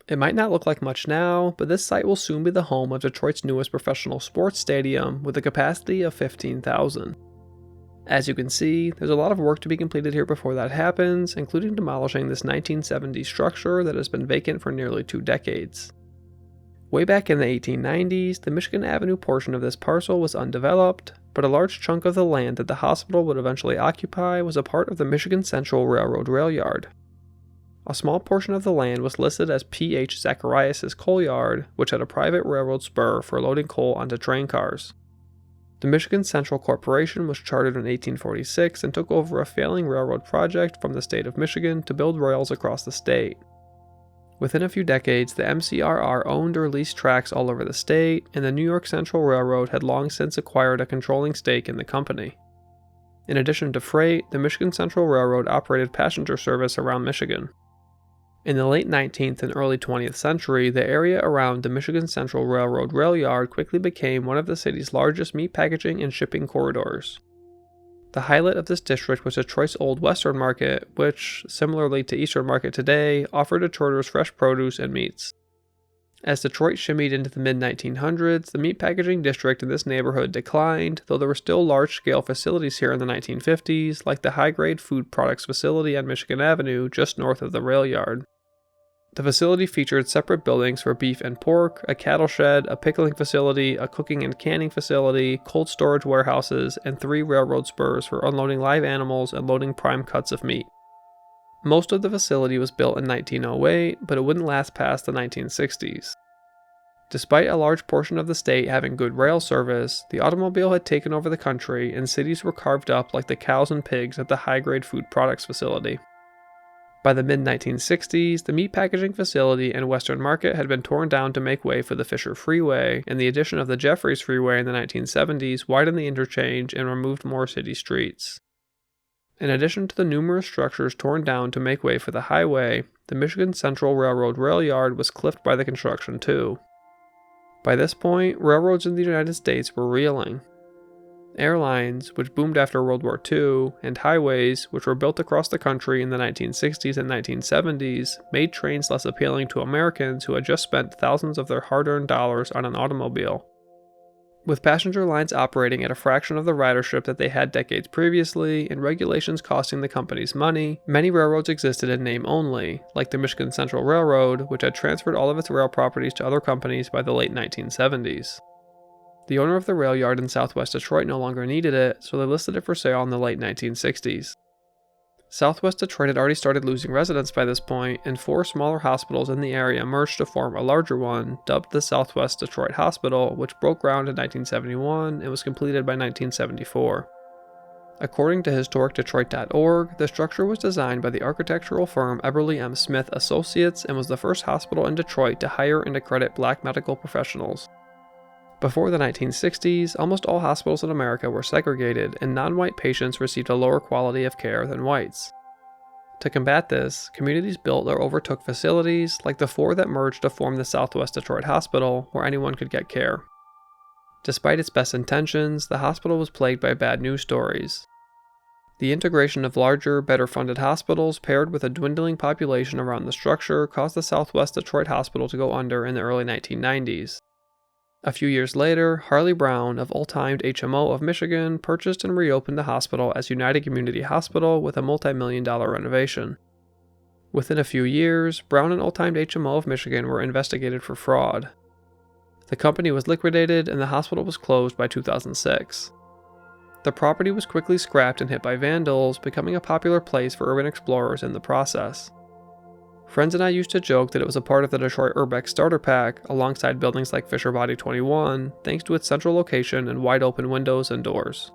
It might not look like much now, but this site will soon be the home of Detroit's newest professional sports stadium with a capacity of 15,000. As you can see, there's a lot of work to be completed here before that happens, including demolishing this 1970s structure that has been vacant for nearly 2 decades. Way back in the 1890s, the Michigan Avenue portion of this parcel was undeveloped, but a large chunk of the land that the hospital would eventually occupy was a part of the Michigan Central Railroad rail yard. A small portion of the land was listed as P.H. Zacharias' coal yard, which had a private railroad spur for loading coal onto train cars. The Michigan Central Corporation was chartered in 1846 and took over a failing railroad project from the state of Michigan to build rails across the state. Within a few decades, the MCRR owned or leased tracks all over the state, and the New York Central Railroad had long since acquired a controlling stake in the company. In addition to freight, the Michigan Central Railroad operated passenger service around Michigan. In the late 19th and early 20th century, the area around the Michigan Central Railroad rail yard quickly became one of the city's largest meat packaging and shipping corridors. The highlight of this district was Detroit's Old Western Market, which, similarly to Eastern Market today, offered Detroiters fresh produce and meats. As Detroit shimmied into the mid-1900s, the meat packaging district in this neighborhood declined, though there were still large-scale facilities here in the 1950s, like the high-grade food products facility on Michigan Avenue just north of the rail yard. The facility featured separate buildings for beef and pork, a cattle shed, a pickling facility, a cooking and canning facility, cold storage warehouses, and 3 railroad spurs for unloading live animals and loading prime cuts of meat. Most of the facility was built in 1908, but it wouldn't last past the 1960s. Despite a large portion of the state having good rail service, the automobile had taken over the country and cities were carved up like the cows and pigs at the high-grade food products facility. By the mid-1960s, the meat packaging facility and Western Market had been torn down to make way for the Fisher Freeway, and the addition of the Jeffries Freeway in the 1970s widened the interchange and removed more city streets. In addition to the numerous structures torn down to make way for the highway, the Michigan Central Railroad rail yard was clipped by the construction too. By this point, railroads in the United States were reeling. Airlines, which boomed after World War II, and highways, which were built across the country in the 1960s and 1970s, made trains less appealing to Americans who had just spent thousands of their hard-earned dollars on an automobile. With passenger lines operating at a fraction of the ridership that they had decades previously, and regulations costing the companies money, many railroads existed in name only, like the Michigan Central Railroad, which had transferred all of its rail properties to other companies by the late 1970s. The owner of the rail yard in southwest Detroit no longer needed it, so they listed it for sale in the late 1960s. Southwest Detroit had already started losing residents by this point, and 4 smaller hospitals in the area merged to form a larger one, dubbed the Southwest Detroit Hospital, which broke ground in 1971 and was completed by 1974. According to HistoricDetroit.org, the structure was designed by the architectural firm Eberly M. Smith Associates and was the first hospital in Detroit to hire and accredit black medical professionals. Before the 1960s, almost all hospitals in America were segregated, and non-white patients received a lower quality of care than whites. To combat this, communities built or overtook facilities, like the 4 that merged to form the Southwest Detroit Hospital, where anyone could get care. Despite its best intentions, the hospital was plagued by bad news stories. The integration of larger, better-funded hospitals paired with a dwindling population around the structure caused the Southwest Detroit Hospital to go under in the early 1990s. A few years later, Harley Brown of Old-Timed HMO of Michigan purchased and reopened the hospital as United Community Hospital with a multi-million-dollar renovation. Within a few years, Brown and Old-Timed HMO of Michigan were investigated for fraud. The company was liquidated and the hospital was closed by 2006. The property was quickly scrapped and hit by vandals, becoming a popular place for urban explorers in the process. Friends and I used to joke that it was a part of the Detroit Urbex starter pack, alongside buildings like Fisher Body 21, thanks to its central location and wide open windows and doors.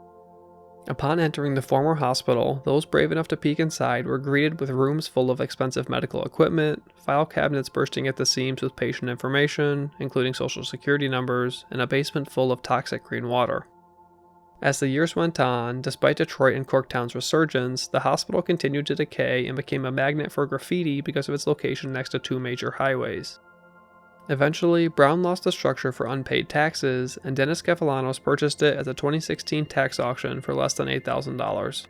Upon entering the former hospital, those brave enough to peek inside were greeted with rooms full of expensive medical equipment, file cabinets bursting at the seams with patient information, including social security numbers, and a basement full of toxic green water. As the years went on, despite Detroit and Corktown's resurgence, the hospital continued to decay and became a magnet for graffiti because of its location next to 2 major highways. Eventually, Brown lost the structure for unpaid taxes, and Dennis Kefallinos purchased it at the 2016 tax auction for less than $8,000.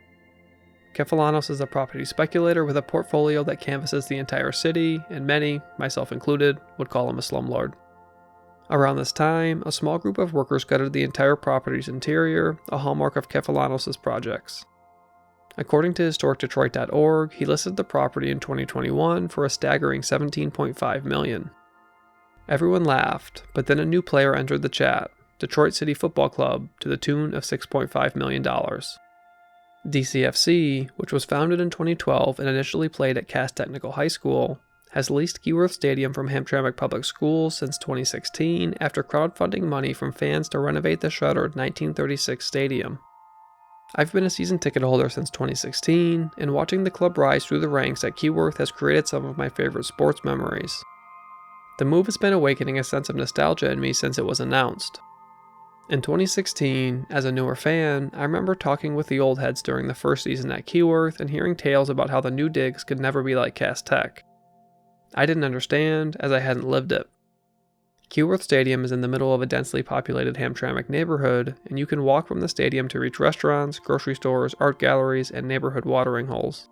Kefallinos is a property speculator with a portfolio that canvasses the entire city, and many, myself included, would call him a slumlord. Around this time, a small group of workers gutted the entire property's interior, a hallmark of Kefallinos' projects. According to historicdetroit.org, he listed the property in 2021 for a staggering $17.5 million. Everyone laughed, but then a new player entered the chat, Detroit City Football Club, to the tune of $6.5 million. DCFC, which was founded in 2012 and initially played at Cass Technical High School, has leased Keyworth Stadium from Hamtramck Public Schools since 2016 after crowdfunding money from fans to renovate the shuttered 1936 stadium. I've been a season ticket holder since 2016, and watching the club rise through the ranks at Keyworth has created some of my favorite sports memories. The move has been awakening a sense of nostalgia in me since it was announced. In 2016, as a newer fan, I remember talking with the old heads during the first season at Keyworth and hearing tales about how the new digs could never be like Cass Tech. I didn't understand, as I hadn't lived it. Keyworth Stadium is in the middle of a densely populated Hamtramck neighborhood, and you can walk from the stadium to reach restaurants, grocery stores, art galleries, and neighborhood watering holes.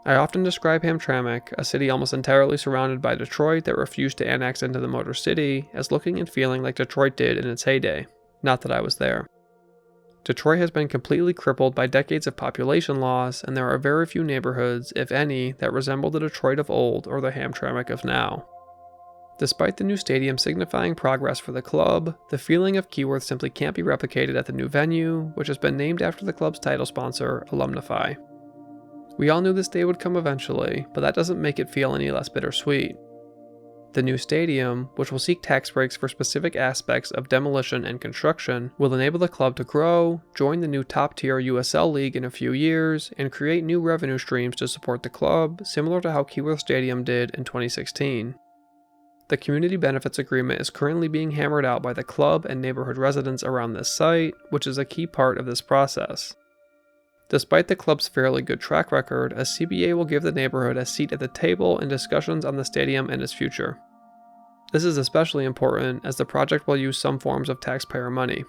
I often describe Hamtramck, a city almost entirely surrounded by Detroit that refused to annex into the Motor City, as looking and feeling like Detroit did in its heyday. Not that I was there. Detroit has been completely crippled by decades of population loss, and there are very few neighborhoods, if any, that resemble the Detroit of old or the Hamtramck of now. Despite the new stadium signifying progress for the club, the feeling of Keyworth simply can't be replicated at the new venue, which has been named after the club's title sponsor, AlumniFi. We all knew this day would come eventually, but that doesn't make it feel any less bittersweet. The new stadium, which will seek tax breaks for specific aspects of demolition and construction, will enable the club to grow, join the new top-tier USL League in a few years, and create new revenue streams to support the club, similar to how Keyworth Stadium did in 2016. The community benefits agreement is currently being hammered out by the club and neighborhood residents around this site, which is a key part of this process. Despite the club's fairly good track record, a CBA will give the neighborhood a seat at the table in discussions on the stadium and its future. This is especially important as the project will use some forms of taxpayer money.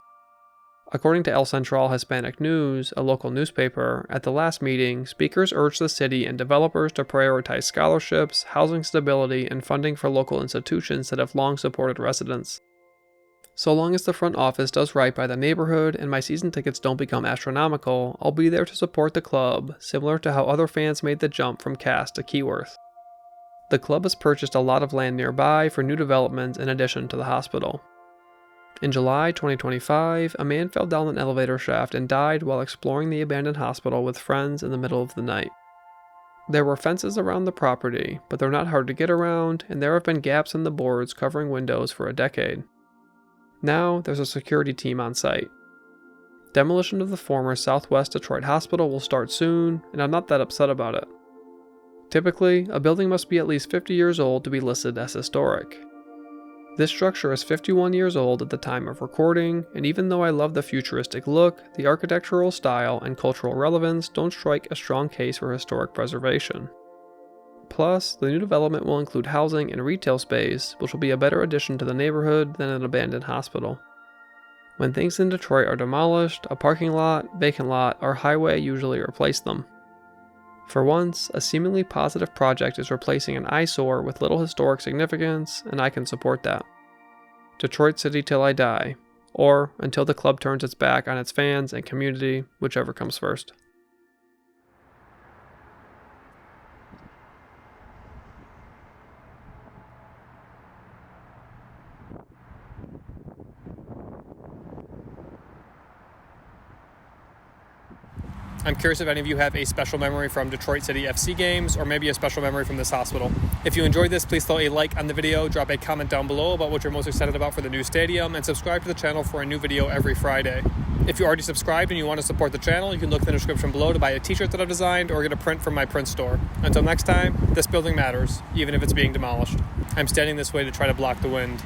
According to El Central Hispanic News, a local newspaper, at the last meeting, speakers urged the city and developers to prioritize scholarships, housing stability, and funding for local institutions that have long supported residents. So long as the front office does right by the neighborhood and my season tickets don't become astronomical, I'll be there to support the club, similar to how other fans made the jump from Cass to Keyworth. The club has purchased a lot of land nearby for new developments in addition to the hospital. In July 2025, a man fell down an elevator shaft and died while exploring the abandoned hospital with friends in the middle of the night. There were fences around the property, but they're not hard to get around, and there have been gaps in the boards covering windows for a decade. Now, there's a security team on site. Demolition of the former Southwest Detroit Hospital will start soon, and I'm not that upset about it. Typically, a building must be at least 50 years old to be listed as historic. This structure is 51 years old at the time of recording, and even though I love the futuristic look, the architectural style and cultural relevance don't strike a strong case for historic preservation. Plus, the new development will include housing and retail space, which will be a better addition to the neighborhood than an abandoned hospital. When things in Detroit are demolished, a parking lot, vacant lot, or highway usually replace them. For once, a seemingly positive project is replacing an eyesore with little historic significance, and I can support that. Detroit City till I die, or until the club turns its back on its fans and community, whichever comes first. I'm curious if any of you have a special memory from Detroit City FC games, or maybe a special memory from this hospital. If you enjoyed this, please throw a like on the video, drop a comment down below about what you're most excited about for the new stadium, and subscribe to the channel for a new video every Friday. If you already subscribed and you want to support the channel, you can look in the description below to buy a t-shirt that I've designed or get a print from my print store. Until next time, this building matters, even if it's being demolished. I'm standing this way to try to block the wind.